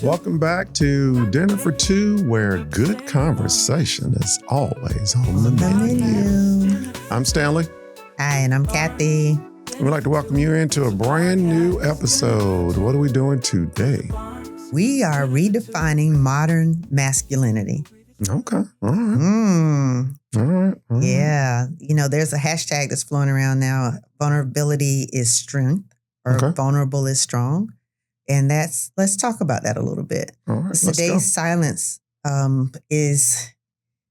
Welcome back to Dinner for Two, where good conversation is always on the menu. I'm Stanley. Hi, and I'm Cathy. We'd like to welcome you into a brand new episode. What are we doing today? We are redefining modern masculinity. Okay. All right. All right. Yeah. You know, there's a hashtag that's flowing around now. Vulnerability is strength, or vulnerable is strong. And let's talk about that a little bit. All right. Today's silence is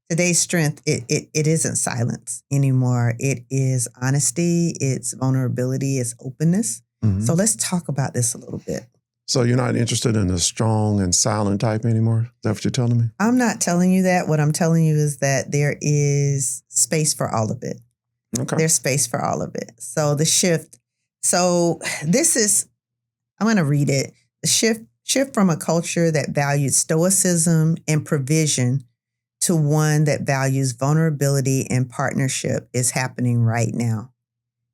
today's strength. It isn't silence anymore. It is honesty. It's vulnerability. It's openness. Mm-hmm. So let's talk about this a little bit. So you're not interested in the strong and silent type anymore? Is that what you're telling me? I'm not telling you that. What I'm telling you is that there is space for all of it. Okay. There's space for all of it. So the shift. So this is, I'm going to read it. The shift from a culture that valued stoicism and provision to one that values vulnerability and partnership is happening right now.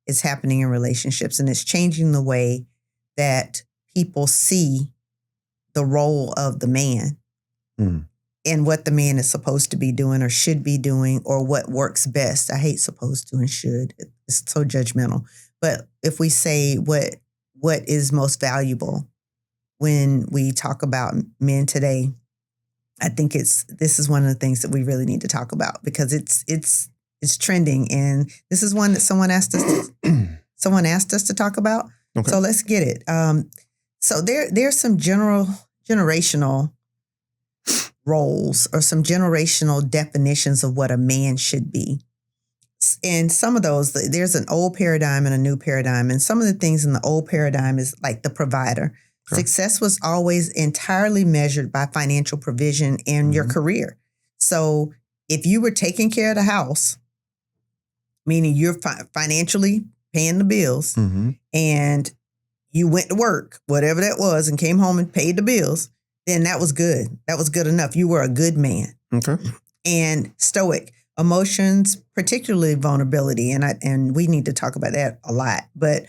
It's happening in relationships, and it's changing the way that people see the role of the man and what the man is supposed to be doing or should be doing or what works best. I hate supposed to and should. It's so judgmental. But if we say what is most valuable when we talk about men today, I think this is one of the things that we really need to talk about because it's trending, and this is one that someone asked us to talk about. Okay. So let's get it. So there's some generational roles or some generational definitions of what a man should be. And some of those, there's an old paradigm and a new paradigm. And some of the things in the old paradigm is like the provider. Okay. Success was always entirely measured by financial provision and your career. So if you were taking care of the house, meaning you're financially paying the bills, and you went to work, whatever that was, and came home and paid the bills, then that was good. That was good enough. You were a good man. Okay. And stoic. Emotions, particularly vulnerability, and we need to talk about that a lot, but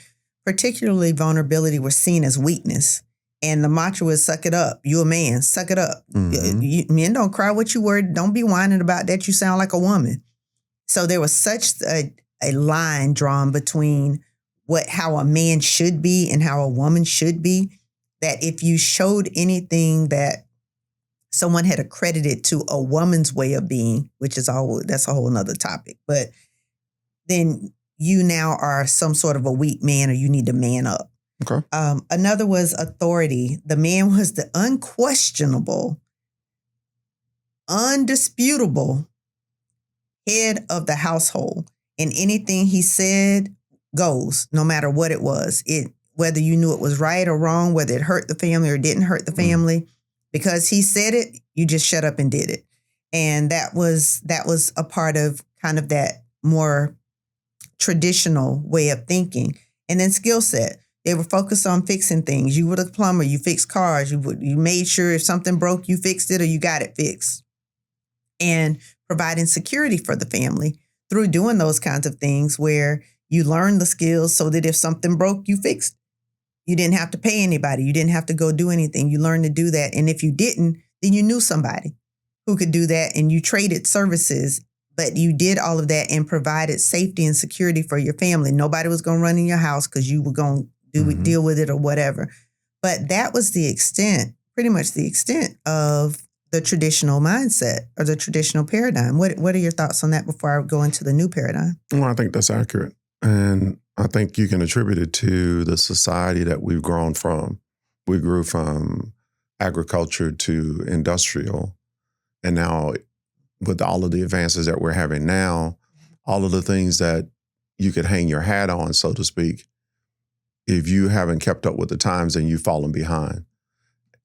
particularly vulnerability was seen as weakness. And the mantra was, suck it up. You a man, suck it up. Men don't cry what you were. Don't be whining about that. You sound like a woman. So there was such a line drawn between how a man should be and how a woman should be, that if you showed anything that someone had accredited to a woman's way of being, that's a whole nother topic, but then you now are some sort of a weak man or you need to man up. Okay. Another was authority. The man was the unquestionable, undisputable head of the household, and anything he said goes, no matter what it was. Whether you knew it was right or wrong, whether it hurt the family or didn't hurt the family, because he said it, you just shut up and did it. And that was a part of kind of that more traditional way of thinking. And then skill set. They were focused on fixing things. You were the plumber, you fixed cars, you made sure if something broke, you fixed it or you got it fixed. And providing security for the family through doing those kinds of things where you learn the skills so that if something broke, you fixed it. You didn't have to pay anybody. You didn't have to go do anything. You learned to do that. And if you didn't, then you knew somebody who could do that and you traded services, but you did all of that and provided safety and security for your family. Nobody was going to run in your house because you were going to deal with it or whatever. But that was pretty much the extent of the traditional mindset or the traditional paradigm. What are your thoughts on that before I go into the new paradigm? Well, I think that's accurate. And I think you can attribute it to the society that we've grown from. We grew from agriculture to industrial. And now with all of the advances that we're having now, all of the things that you could hang your hat on, so to speak, if you haven't kept up with the times, then you've fallen behind.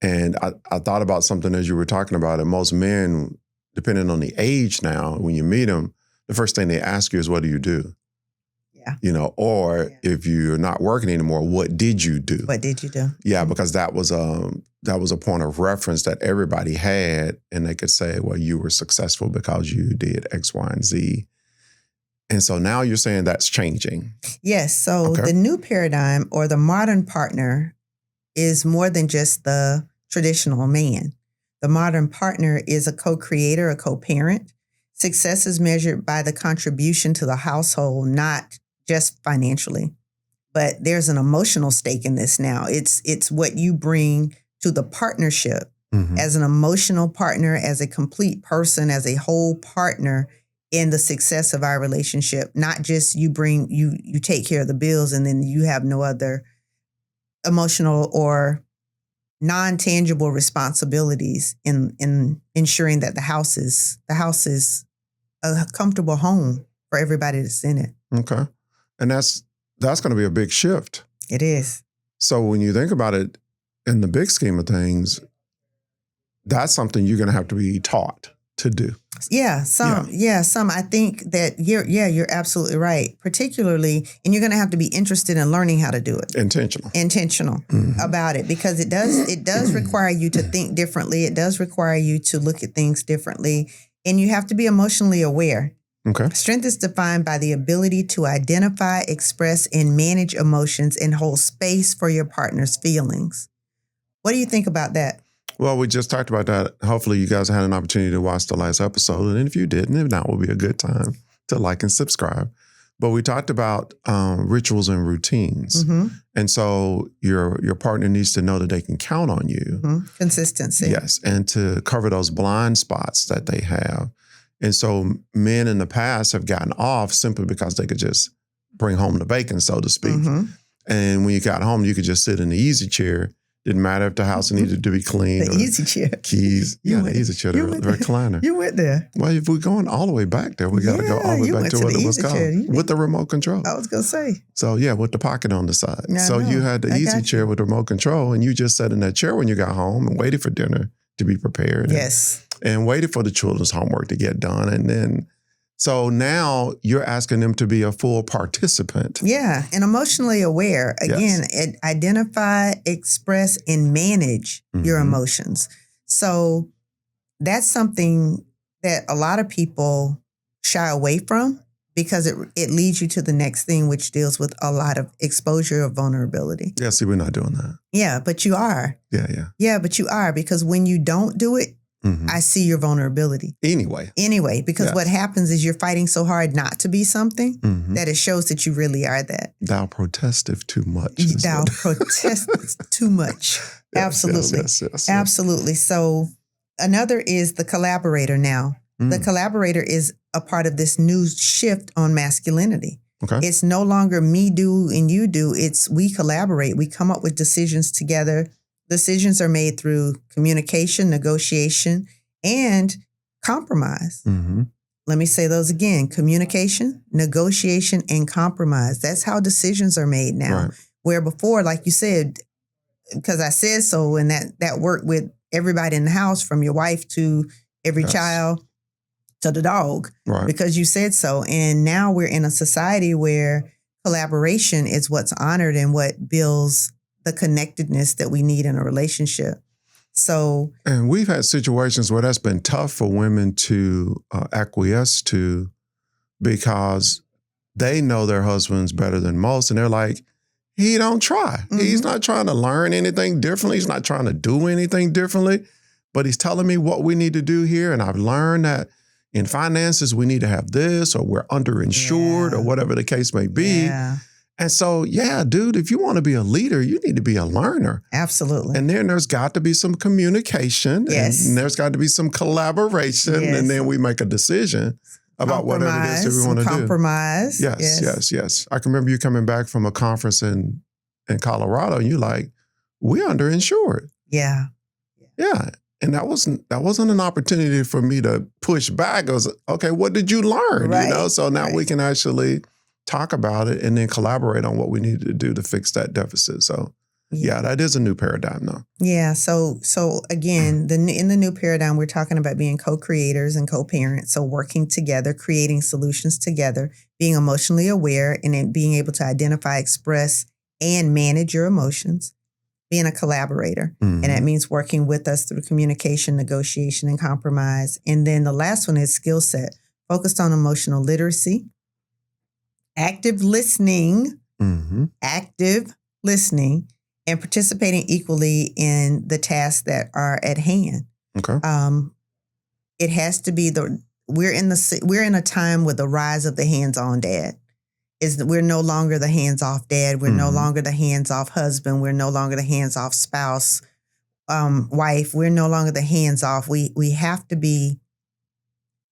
And I thought about something as you were talking about it. Most men, depending on the age now, when you meet them, the first thing they ask you is, what do you do? Yeah. If you're not working anymore, what did you do? What did you do? Yeah, because that was a point of reference that everybody had, and they could say, well, you were successful because you did X, Y, and Z. And so now you're saying that's changing. Yes. So the new paradigm or the modern partner is more than just the traditional man. The modern partner is a co-creator, a co-parent. Success is measured by the contribution to the household, not just financially. But there's an emotional stake in this now. It's what you bring to the partnership as an emotional partner, as a complete person, as a whole partner in the success of our relationship. Not just you take care of the bills and then you have no other emotional or non-tangible responsibilities in ensuring that the house is a comfortable home for everybody that's in it. Okay. And that's going to be a big shift. It is. So when you think about it in the big scheme of things, that's something you're going to have to be taught to do. Yeah, some. I think that you're absolutely right. Particularly, and you're going to have to be interested in learning how to do it. Intentional about it, because it does require you to think differently. It does require you to look at things differently, and you have to be emotionally aware. Okay. Strength is defined by the ability to identify, express, and manage emotions and hold space for your partner's feelings. What do you think about that? Well, we just talked about that. Hopefully you guys had an opportunity to watch the last episode. And if you didn't, if not, will be a good time to like and subscribe. But we talked about rituals and routines. And so your partner needs to know that they can count on you. Consistency. Yes. And to cover those blind spots that they have. And so men in the past have gotten off simply because they could just bring home the bacon, so to speak. And when you got home, you could just sit in the easy chair. Didn't matter if the house needed to be clean. The easy chair. Keys. The easy chair, the recliner. You went there. Well, if we're going all the way back there, we got to go all the way back to what it was called. With the remote control. I was going to say. So, yeah, with the pocket on the side. No, you had the easy chair with the remote control, and you just sat in that chair when you got home and waited for dinner to be prepared. Yes. And waited for the children's homework to get done. And then, so now you're asking them to be a full participant. Yeah, and emotionally aware. Again, identify, express, and manage your emotions. So that's something that a lot of people shy away from because it leads you to the next thing, which deals with a lot of exposure of vulnerability. Yeah, see, we're not doing that. Yeah, but you are. Yeah. Yeah, but you are, because when you don't do it, I see your vulnerability. Anyway, because what happens is you're fighting so hard not to be something that it shows that you really are that. Thou protesteth too much. Thou protesteth too much. Absolutely. Yes. Absolutely. So another is the collaborator now. The collaborator is a part of this new shift on masculinity. Okay. It's no longer me do and you do. It's we collaborate. We come up with decisions together. Decisions are made through communication, negotiation, and compromise. Let me say those again. Communication, negotiation, and compromise. That's how decisions are made now. Right. Where before, like you said, because I said so, and that worked with everybody in the house, from your wife to every child to the dog, because you said so. And now we're in a society where collaboration is what's honored and what builds the connectedness that we need in a relationship. So, and we've had situations where that's been tough for women to acquiesce to, because they know their husband's better than most, and they're like, he don't try. He's not trying to learn anything differently. He's not trying to do anything differently, but he's telling me what we need to do here. And I've learned that in finances, we need to have this, or we're underinsured, or whatever the case may be. And so, dude, if you want to be a leader, you need to be a learner. Absolutely. And then there's got to be some communication. Yes. And there's got to be some collaboration. Yes. And then we make a decision about whatever it is that we want to do. Compromise. Yes. I can remember you coming back from a conference in Colorado, and you're like, we're underinsured. Yeah. And that wasn't an opportunity for me to push back. I was, okay, what did you learn? Right. So now we can actually talk about it and then collaborate on what we need to do to fix that deficit. So that is a new paradigm though. Yeah. So again, in the new paradigm, we're talking about being co-creators and co-parents. So working together, creating solutions together, being emotionally aware, and then being able to identify, express, and manage your emotions, being a collaborator. And that means working with us through communication, negotiation, and compromise. And then the last one is skill set, focused on emotional literacy, active listening, and participating equally in the tasks that are at hand. Okay. It has to be we're in a time with the rise of the hands-on dad. We're no longer the hands-off dad. We're no longer the hands-off husband. We're no longer the hands-off spouse, wife. We're no longer the hands-off. We have to be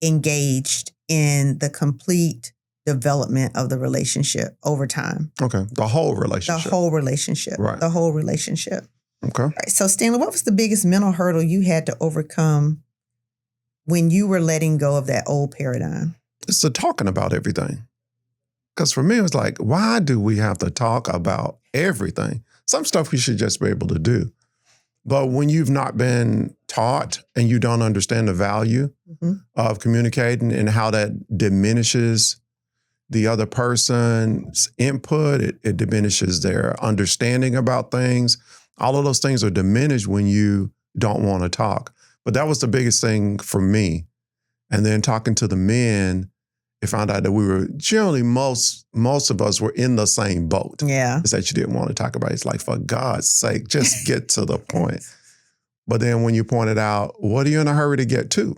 engaged in the complete development of the relationship over time. Okay. The whole relationship. The whole relationship. Right. The whole relationship. Okay. All right, so Stanley, what was the biggest mental hurdle you had to overcome when you were letting go of that old paradigm? It's the talking about everything. Because for me, it was like, why do we have to talk about everything? Some stuff we should just be able to do. But when you've not been taught and you don't understand the value of communicating and how that diminishes the other person's input, it diminishes their understanding about things. All of those things are diminished when you don't want to talk. But that was the biggest thing for me. And then talking to the men, I found out that we were generally, most of us were in the same boat. Yeah. It's that you didn't want to talk about it. It's like, for God's sake, just get to the point. But then when you pointed out, what are you in a hurry to get to?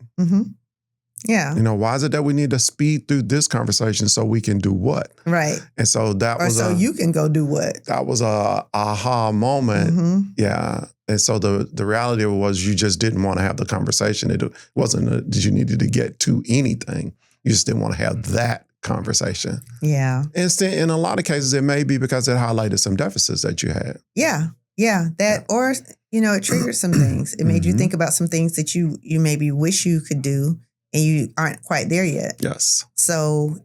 Yeah. You know, why is it that we need to speed through this conversation so we can do what? Right. And so that was you can go do what? That was a aha moment. Yeah. And so the reality of it was you just didn't want to have the conversation. It wasn't that you needed to get to anything. You just didn't want to have that conversation. Yeah. And in a lot of cases, it may be because it highlighted some deficits that you had. Yeah. Yeah. Or, it triggered some things. It made you think about some things that you maybe wish you could do and you aren't quite there yet. Yes. So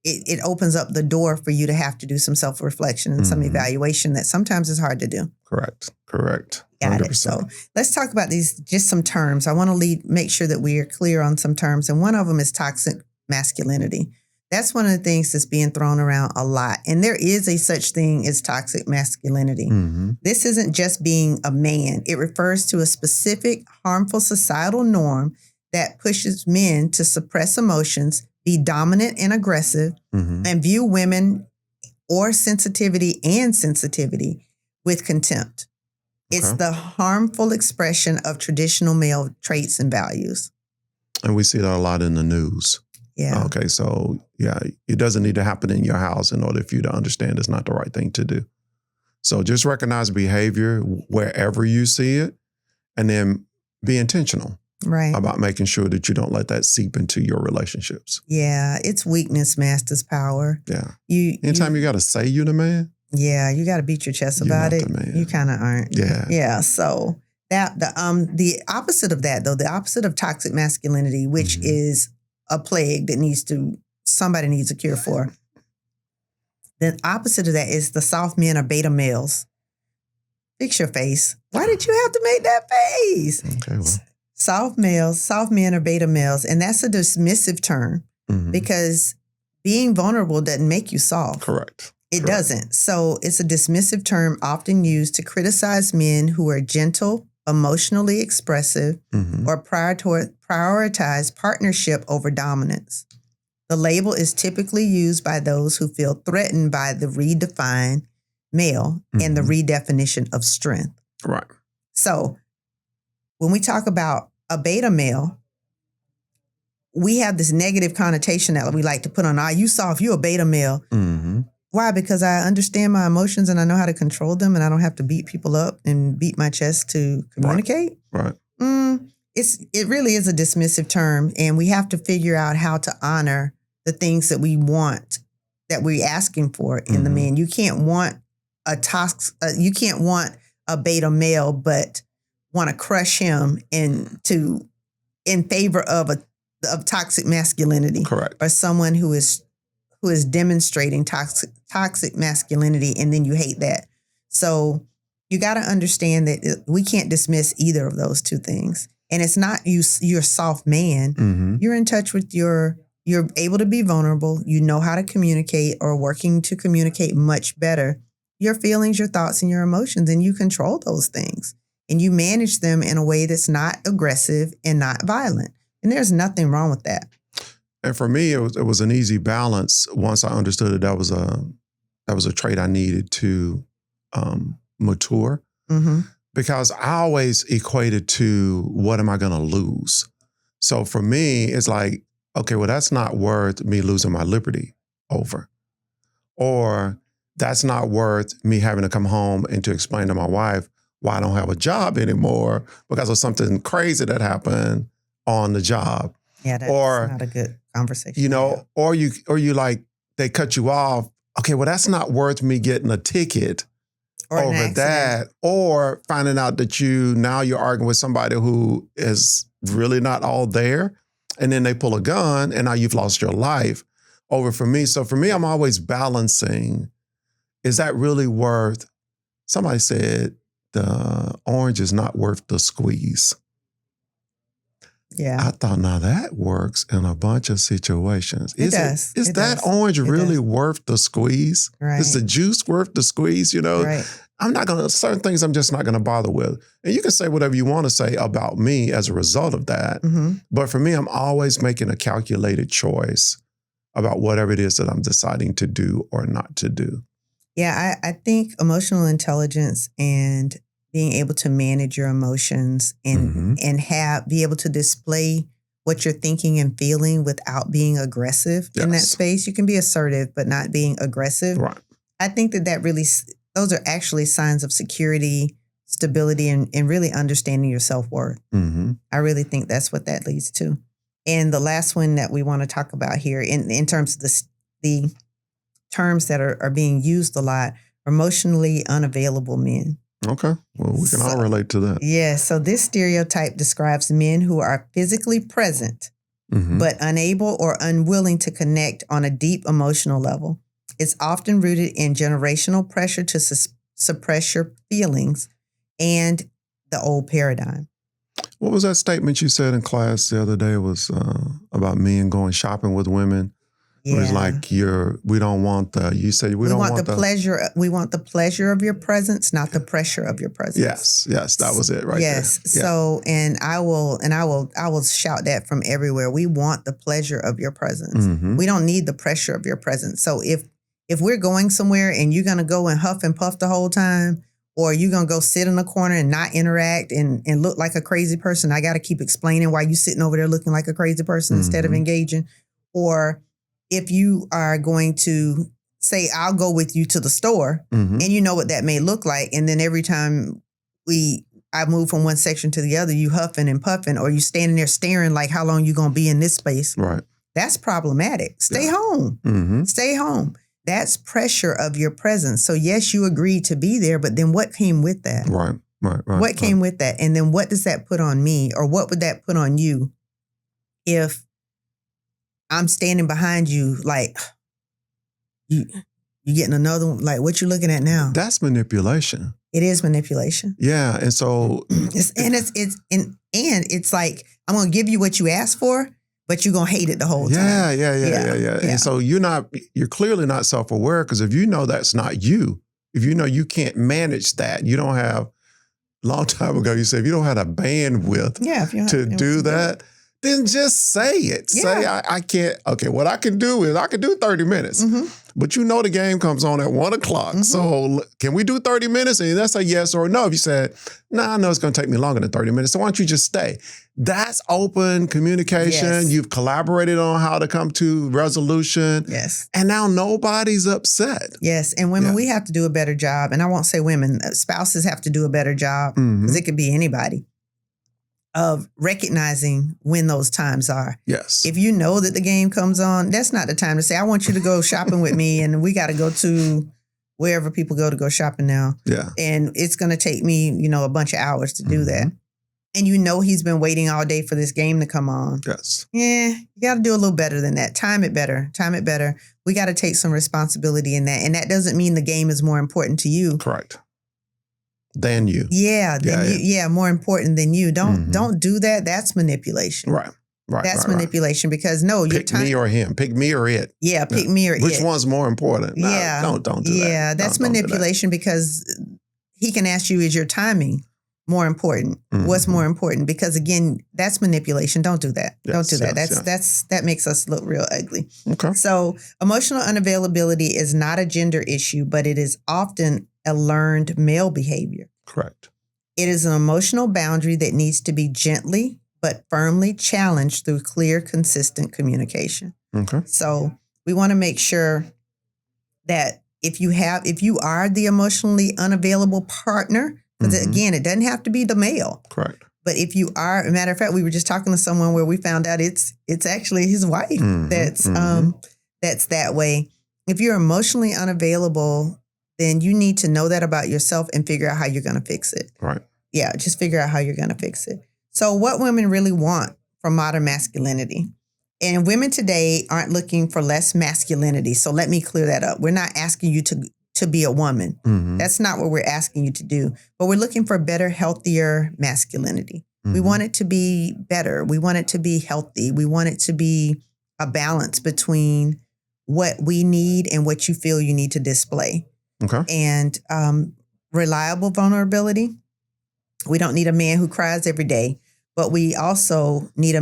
it opens up the door for you to have to do some self-reflection and some evaluation that sometimes is hard to do. Correct. Got 100%. It. So let's talk about just some terms. I want to make sure that we are clear on some terms. And one of them is toxic masculinity. That's one of the things that's being thrown around a lot. And there is a such thing as toxic masculinity. This isn't just being a man. It refers to a specific harmful societal norm that pushes men to suppress emotions, be dominant and aggressive, and view women or sensitivity with contempt. It's the harmful expression of traditional male traits and values. And we see that a lot in the news. Yeah. Okay, so yeah, it doesn't need to happen in your house in order for you to understand it's not the right thing to do. So just recognize behavior wherever you see it and then be intentional. Right. About making sure that you don't let that seep into your relationships. Yeah. It's weakness masters power. Yeah. Anytime you got to say you the man. Yeah. You got to beat your chest about it. You kind of aren't. Yeah. Yeah. So the opposite of that, though, the opposite of toxic masculinity, which is a plague that somebody needs a cure for. The opposite of that is the soft men or beta males. Fix your face. Why did you have to make that face? Okay, well. Soft men are beta males, and that's a dismissive term because being vulnerable doesn't make you soft. Correct. It doesn't. So it's a dismissive term often used to criticize men who are gentle, emotionally expressive, or prioritize partnership over dominance. The label is typically used by those who feel threatened by the redefined male and the redefinition of strength. Right. So when we talk about a beta male, we have this negative connotation that we like to put on, you soft, you a beta male. Why? Because I understand my emotions and I know how to control them and I don't have to beat people up and beat my chest to communicate. Right. It really is a dismissive term, and we have to figure out how to honor the things that we want, that we're asking for in the man. You can't want a beta male, but want to crush him in favor of toxic masculinity. Correct. Or someone who is demonstrating toxic masculinity, and then you hate that. So you got to understand that we can't dismiss either of those two things. And it's not you're a soft man. You're in touch with you're able to be vulnerable. You know how to communicate or working to communicate much better your feelings, your thoughts, and your emotions, and you control those things. And you manage them in a way that's not aggressive and not violent. And there's nothing wrong with that. And for me, it was an easy balance once I understood that was a trait I needed to mature because I always equated to what am I going to lose? So for me, it's like, okay, well, that's not worth me losing my liberty over. Or that's not worth me having to come home and to explain to my wife why I don't have a job anymore because of something crazy that happened on the job. Yeah, that's not a good conversation. You know, or you like, they cut you off. Okay, well, that's not worth me getting a ticket over that, or finding out that you're arguing with somebody who is really not all there, and then they pull a gun and now you've lost your life over for me. So for me, I'm always balancing, is that really worth, somebody said the orange is not worth the squeeze. Yeah. I thought, now that works in a bunch of situations. It does. Is that orange really worth the squeeze? Right. Is the juice worth the squeeze? You know, I'm not going to, certain things I'm just not going to bother with. And you can say whatever you want to say about me as a result of that. But for me, I'm always making a calculated choice about whatever it is that I'm deciding to do or not to do. Yeah, I think emotional intelligence and being able to manage your emotions and be able to display what you're thinking and feeling without being aggressive in that space. You can be assertive, but not being aggressive. Right. I think that really, those are actually signs of security, stability, and really understanding your self-worth. I really think that's what that leads to. And the last one that we want to talk about here in terms of the terms that are being used a lot, emotionally unavailable men. Okay. Well, we can all relate to that. Yeah. So this stereotype describes men who are physically present, but unable or unwilling to connect on a deep emotional level. It's often rooted in generational pressure to suppress your feelings and the old paradigm. What was that statement you said in class the other day? It was about men going shopping with women. Yeah. It was like we don't want we want the pleasure. We want the pleasure of your presence, not the pressure of your presence. Yes, that was it right there. Yes. So, and I will shout that from everywhere. We want the pleasure of your presence. We don't need the pressure of your presence. So if we're going somewhere and you're gonna go and huff and puff the whole time, or you're gonna go sit in a corner and not interact and look like a crazy person, I gotta keep explaining why you sitting over there looking like a crazy person instead of engaging. Or if you are going to say, I'll go with you to the store, and you know what that may look like, and then every time I move from one section to the other, you huffing and puffing, or you standing there staring like, how long you going to be in this space? Right. That's problematic. Stay home. Stay home. That's pressure of your presence. So yes, you agreed to be there, but then what came with that? Right. What came with that? And then what does that put on me, or what would that put on you if I'm standing behind you, like, you getting another one, like, what you looking at now? That's manipulation. It is manipulation. Yeah, and so it's like, I'm gonna give you what you asked for, but you're gonna hate it the whole time. Yeah. And so you're clearly not self-aware, because if you know that's not you, if you know you can't manage that, you don't have. A long time ago, you said if you don't have a bandwidth to do that. Then just say it. Yeah. Say, I can't. Okay, what I can do is I can do 30 minutes. But you know the game comes on at 1 o'clock. So can we do 30 minutes? And that's a yes or a no. If you said, I know it's going to take me longer than 30 minutes. So why don't you just stay? That's open communication. Yes. You've collaborated on how to come to resolution. Yes. And now nobody's upset. Yes. And women, we have to do a better job. And I won't say women, spouses have to do a better job, because it could be anybody, of recognizing when those times are. Yes. If you know that the game comes on, that's not the time to say, I want you to go shopping with me, and we got to go to wherever people go shopping now. Yeah. And it's going to take me, a bunch of hours to do that. And he's been waiting all day for this game to come on. Yes. Yeah, you got to do a little better than that. Time it better. We got to take some responsibility in that. And that doesn't mean the game is more important to you. Correct. Than you. More important than you. Don't do that. That's manipulation. Right. That's manipulation, because pick me or him. Pick me or it. Yeah, pick me or it. Which one's more important? Don't do that. Yeah, that's manipulation, because he can ask you, is your timing more important? What's more important? Because again, that's manipulation. Don't do that. Don't do that. That makes us look real ugly. Okay. So emotional unavailability is not a gender issue, but it is often a learned male behavior. Correct. It is an emotional boundary that needs to be gently but firmly challenged through clear, consistent communication. Okay. So we want to make sure that if you are the emotionally unavailable partner, because again, it doesn't have to be the male. Correct. But if you are, a matter of fact, we were just talking to someone where we found out it's actually his wife that's that way. If you're emotionally unavailable, then you need to know that about yourself and figure out how you're going to fix it. Right. Yeah, just figure out how you're going to fix it. So what women really want from modern masculinity. And women today aren't looking for less masculinity. So let me clear that up. We're not asking you to be a woman. That's not what we're asking you to do. But we're looking for better, healthier masculinity. We want it to be better. We want it to be healthy. We want it to be a balance between what we need and what you feel you need to display. Okay. And reliable vulnerability. We don't need a man who cries every day, but we also need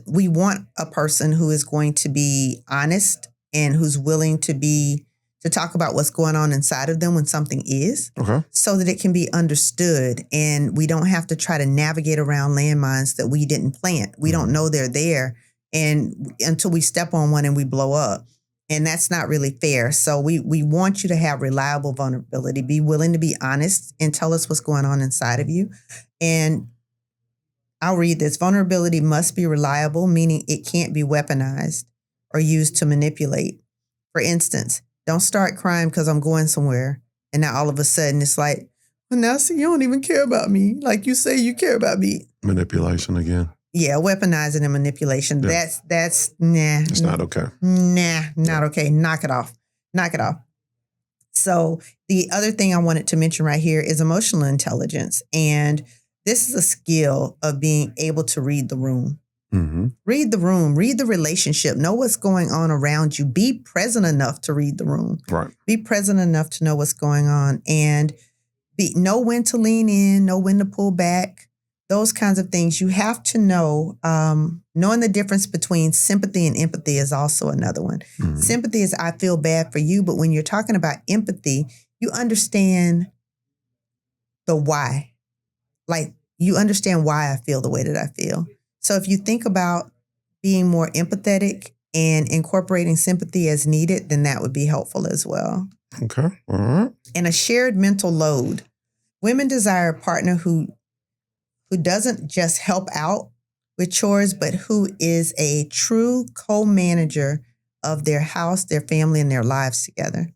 we want a person who is going to be honest and who's willing to talk about what's going on inside of them when something is, so that it can be understood and we don't have to try to navigate around landmines that we didn't plant. We don't know they're there and until we step on one and we blow up. And that's not really fair. So we want you to have reliable vulnerability, be willing to be honest and tell us what's going on inside of you. And I'll read this. Vulnerability must be reliable, meaning it can't be weaponized or used to manipulate. For instance, don't start crying because I'm going somewhere. And now all of a sudden it's like, well, now see, you don't even care about me. Like you say you care about me. Manipulation again. Yeah, weaponizing and manipulation. Yeah. That's nah. It's not okay. Not okay. Knock it off. Knock it off. So the other thing I wanted to mention right here is emotional intelligence. And this is a skill of being able to read the room. Read the room, read the relationship, know what's going on around you. Be present enough to read the room. Right. Be present enough to know what's going on and know when to lean in, know when to pull back. Those kinds of things you have to know. Knowing the difference between sympathy and empathy is also another one. Sympathy is I feel bad for you, but when you're talking about empathy, you understand the why. Like you understand why I feel the way that I feel. So if you think about being more empathetic and incorporating sympathy as needed, then that would be helpful as well. Okay. All right. And a shared mental load. Women desire a partner who doesn't just help out with chores, but who is a true co-manager of their house, their family, and their lives together.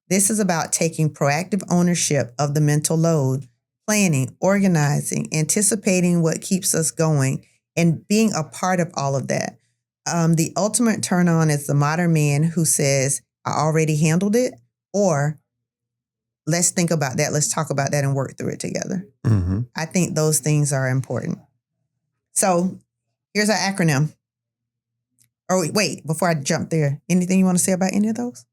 This is about taking proactive ownership of the mental load, planning, organizing, anticipating what keeps us going, and being a part of all of that. The ultimate turn on is the modern man who says, I already handled it, or let's think about that. Let's talk about that and work through it together. I think those things are important. So here's our acronym. Or wait, before I jump there, anything you want to say about any of those?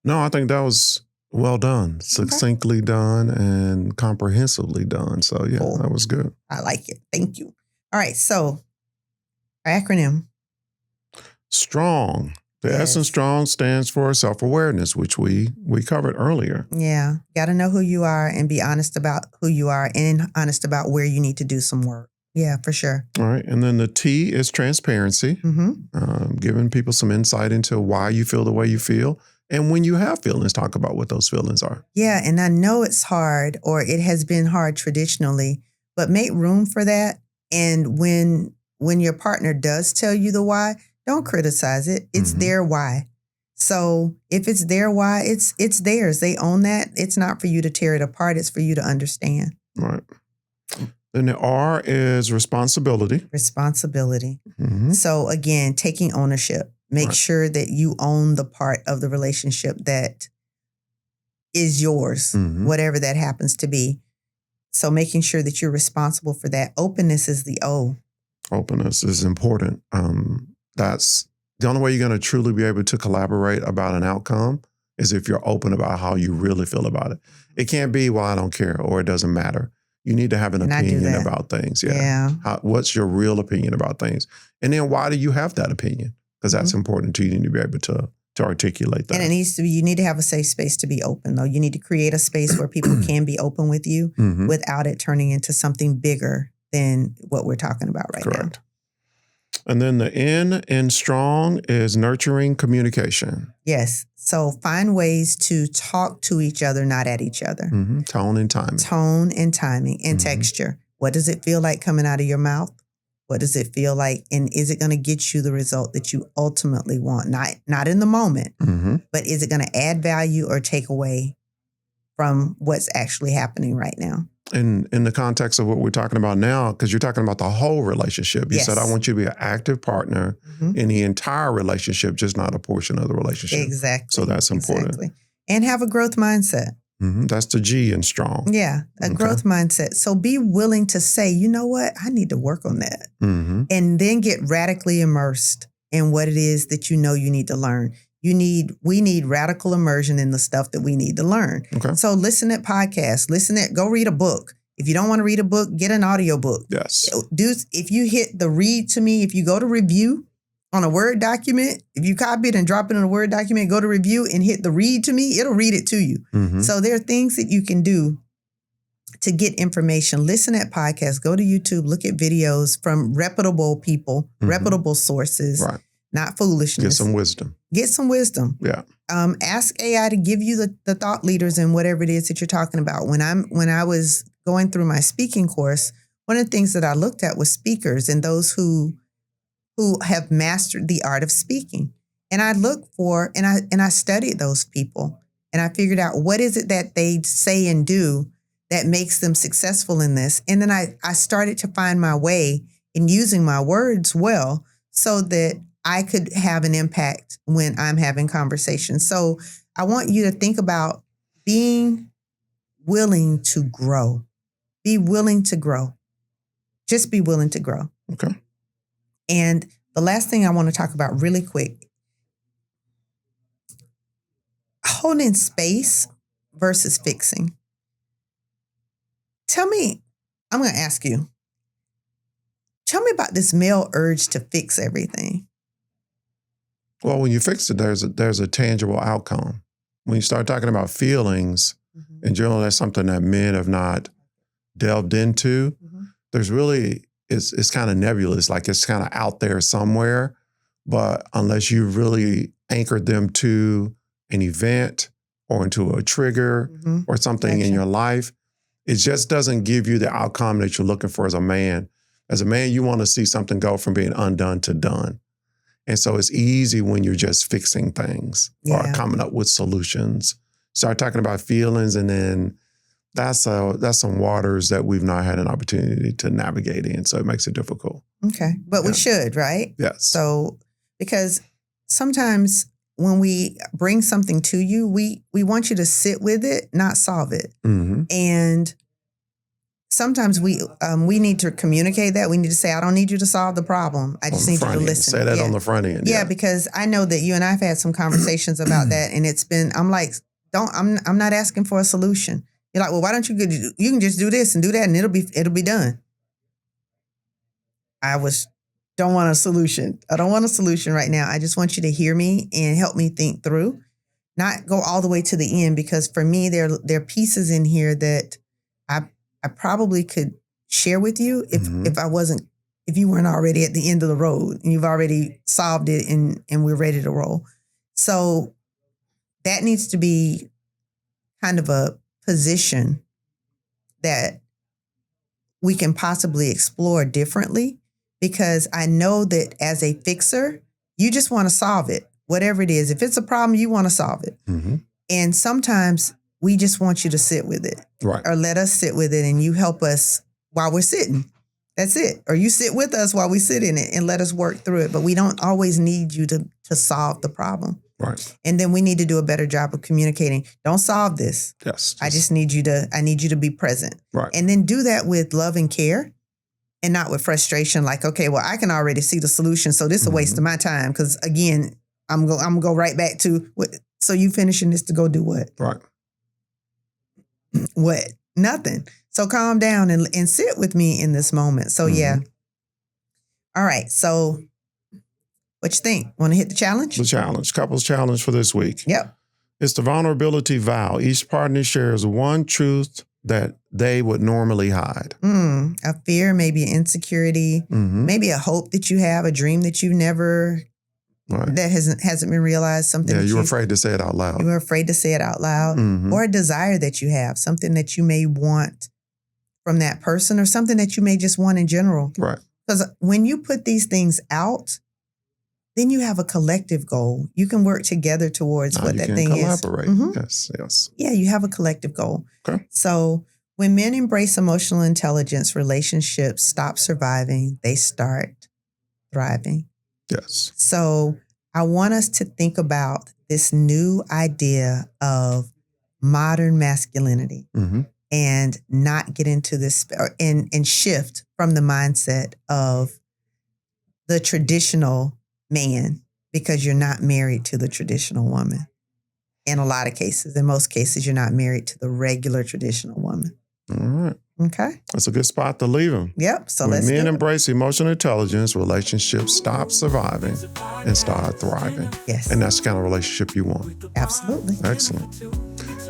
No, I think that was well done, succinctly done and comprehensively done. So yeah, cool. That was good. I like it. Thank you. All right. So our acronym. STRONG. The S in STRONG stands for self-awareness, which we covered earlier. Yeah. Got to know who you are and be honest about who you are and honest about where you need to do some work. Yeah, for sure. All right. And then the T is transparency, giving people some insight into why you feel the way you feel. And when you have feelings, talk about what those feelings are. Yeah. And I know it's hard, or it has been hard traditionally, but make room for that. And when your partner does tell you the why, don't criticize it. It's their why. So if it's their why, it's theirs. They own that. It's not for you to tear it apart. It's for you to understand. Right. Then the R is responsibility. Responsibility. So again, taking ownership. Make sure that you own the part of the relationship that is yours, whatever that happens to be. So making sure that you're responsible for that. Openness is the O. Openness is important. That's the only way you're going to truly be able to collaborate about an outcome is if you're open about how you really feel about it. It can't be, well, I don't care, or it doesn't matter. You need to have an opinion about things. Yeah. What's your real opinion about things? And then why do you have that opinion? Because that's important too. You need to be able to to articulate that. And it needs to be, you need to have a safe space to be open, though. You need to create a space where people can be open with you without it turning into something bigger than what we're talking about right now. Correct. And then the N in strong is nurturing communication. Yes. So find ways to talk to each other, not at each other. Tone and timing. Tone and timing and texture. What does it feel like coming out of your mouth? What does it feel like? And is it going to get you the result that you ultimately want? Not in the moment, but is it going to add value or take away from what's actually happening right now? In the context of what we're talking about now, because you're talking about the whole relationship. You said, I want you to be an active partner in the entire relationship, just not a portion of the relationship. Exactly. So that's important. Exactly. And have a growth mindset. That's the G in strong. Yeah, a growth mindset. So be willing to say, you know what, I need to work on that. And then get radically immersed in what it is that you know you need to learn. We need radical immersion in the stuff that we need to learn. So listen at podcasts, go read a book. If you don't want to read a book, get an audio book. Yes. If you hit the read to me, if you go to review on a Word document, if you copy it and drop it in a Word document, go to review and hit the read to me, it'll read it to you. So there are things that you can do to get information. Listen at podcasts, go to YouTube, look at videos from reputable people, reputable sources, not foolishness. Get some wisdom. Yeah. Ask AI to give you the thought leaders in whatever it is that you're talking about. When I was going through my speaking course, one of the things that I looked at was speakers and those who have mastered the art of speaking. And I looked for, and I studied those people, and I figured out what is it that they say and do that makes them successful in this. And then I started to find my way in using my words well so that I could have an impact when I'm having conversations. So I want you to think about being willing to grow. Be willing to grow. Just be willing to grow. Okay. And the last thing I want to talk about really quick, holding space versus fixing. I'm going to ask you, tell me about this male urge to fix everything. Well, when you fix it, there's a tangible outcome. When you start talking about feelings, and generally that's something that men have not delved into, there's really, it's kind of nebulous, like it's kind of out there somewhere, but unless you really anchored them to an event or into a trigger or something in your life, it just doesn't give you the outcome that you're looking for as a man. As a man, you want to see something go from being undone to done. And so it's easy when you're just fixing things or coming up with solutions. Start talking about feelings, and then that's some waters that we've not had an opportunity to navigate in. So it makes it difficult. Okay. But we should, right? Yes. So, because sometimes when we bring something to you, we want you to sit with it, not solve it. And sometimes we need to communicate that. We need to say, I don't need you to solve the problem. I just need you to listen. Say that on the front end. Yeah, because I know that you and I have had some conversations about that, and it's been, I'm like, I'm not asking for a solution. You're like, well, why don't you can just do this and do that, and it'll be done. Don't want a solution. I don't want a solution right now. I just want you to hear me and help me think through, not go all the way to the end, because for me, there are pieces in here that I probably could share with you if you weren't already at the end of the road and you've already solved it and we're ready to roll. So that needs to be kind of a position that we can possibly explore differently, because I know that as a fixer, you just want to solve it, whatever it is. If it's a problem, you want to solve it. And sometimes we just want you to sit with it, or let us sit with it, and you help us while we're sitting. That's it. Or you sit with us while we sit in it and let us work through it. But we don't always need you to solve the problem. Right. And then we need to do a better job of communicating. Don't solve this. Yes. I need you to be present. Right. And then do that with love and care, and not with frustration. Like, okay, well, I can already see the solution, so this is a waste of my time. Because again, I'm gonna go right back to what. So you finishing this to go do what? Right. What? Nothing. So calm down and sit with me in this moment. So yeah. All right. So What you think? Want to hit the challenge? The challenge, couples challenge for this week. Yep. It's the vulnerability vow. Each partner shares one truth that they would normally hide. A fear, maybe an insecurity, maybe a hope that you have, a dream that you've never, that hasn't been realized. Something. Yeah, you're afraid to say it out loud. You were afraid to say it out loud, or a desire that you have, something that you may want from that person, or something that you may just want in general. Right. Because when you put these things out, then you have a collective goal. You can work together towards what that thing is. Collaborate. Yes. Yeah, you have a collective goal. Okay. So when men embrace emotional intelligence, relationships stop surviving, they start thriving. Yes. So I want us to think about this new idea of modern masculinity and not get into this and shift from the mindset of the traditional man, because you're not married to the traditional woman. In a lot of cases, in most cases, you're not married to the regular traditional woman. All right. Okay. That's a good spot to leave them. Yep. So when let's men embrace emotional intelligence, relationships stop surviving and start thriving. Yes. And that's the kind of relationship you want. Absolutely. Excellent.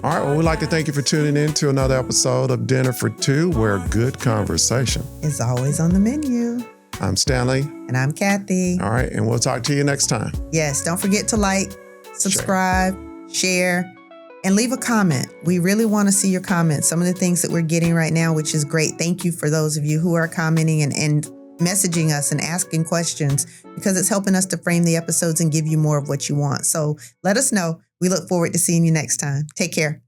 All right. Well, we'd like to thank you for tuning in to another episode of Dinner for Two, where good conversation is always on the menu. I'm Stanley. And I'm Cathy. All right. And we'll talk to you next time. Yes. Don't forget to like, subscribe, share, and leave a comment. We really want to see your comments. Some of the things that we're getting right now, which is great. Thank you for those of you who are commenting and messaging us and asking questions, because it's helping us to frame the episodes and give you more of what you want. So let us know. We look forward to seeing you next time. Take care.